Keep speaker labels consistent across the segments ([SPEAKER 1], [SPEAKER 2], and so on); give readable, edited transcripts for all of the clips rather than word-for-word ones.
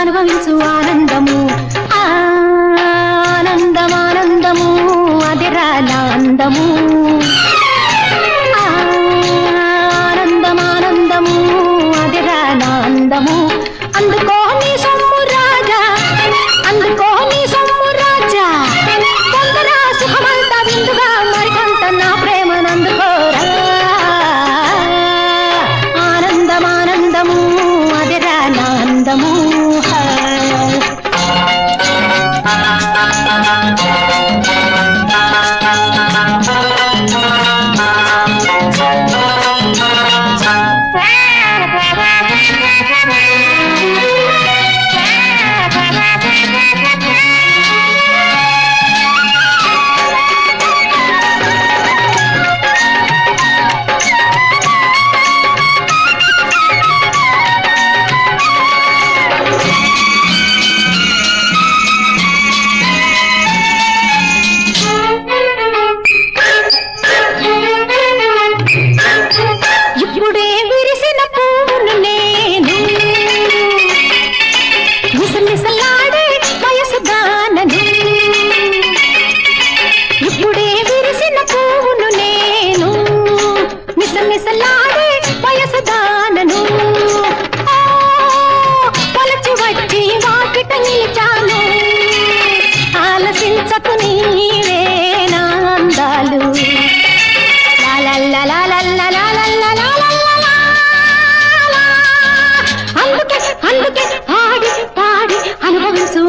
[SPEAKER 1] అనుభవించు ఆనందము ఆనందమానందము అదిరా నా అందము ఆనందమానందము అదిరా నా అందము అందుకో నీ సొమ్ము రాజా అందుకో నీ సొమ్ము రాజా కొందరా సుఖమంతా విందుగా మరికొంత నా ప్రేమనందుకోరా ఆనందమానందము అదిరా నా అందము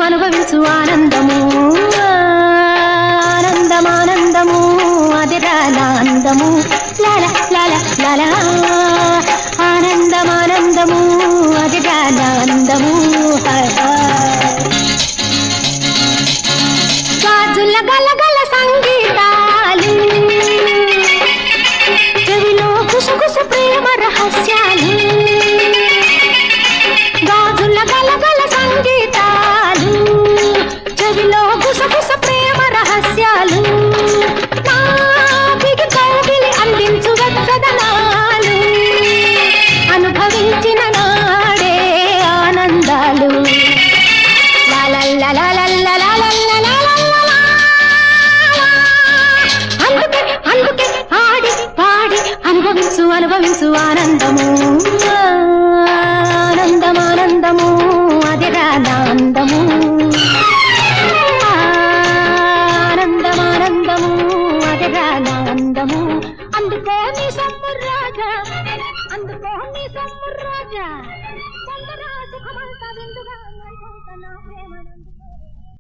[SPEAKER 1] అనుభవించు ఆనందము ఆనందమానందము అదిరా నా అందము లాల లాల లాల ఆనందమానందము అదిరా నా అందము గాజుల గలగల సంగీతాలు చెవిలో గుసగుసు ప్రేమ రహస్యాలు గాజుల గలగల సంగీతాలు చెవిలో గుసగుస ప్రేమ రహస్యాలు నాకికి కౌగిలి అందించు వెచ్చదనాలు అనుభవించిన నాడే ఆనందాలు అందుకే అందుకే ఆడి పాడి అనుభవించు ఆనందము ఆనందమానందము అదిరా నా అందము ఆనందమానందము అదిరా నా అందము అందుకో నీ సొమ్ము రాజా అందుకో నీ సొమ్ము రాజా కొందరా సుఖమంతా విందుగా మరికొంత నా ప్రేమనందుకో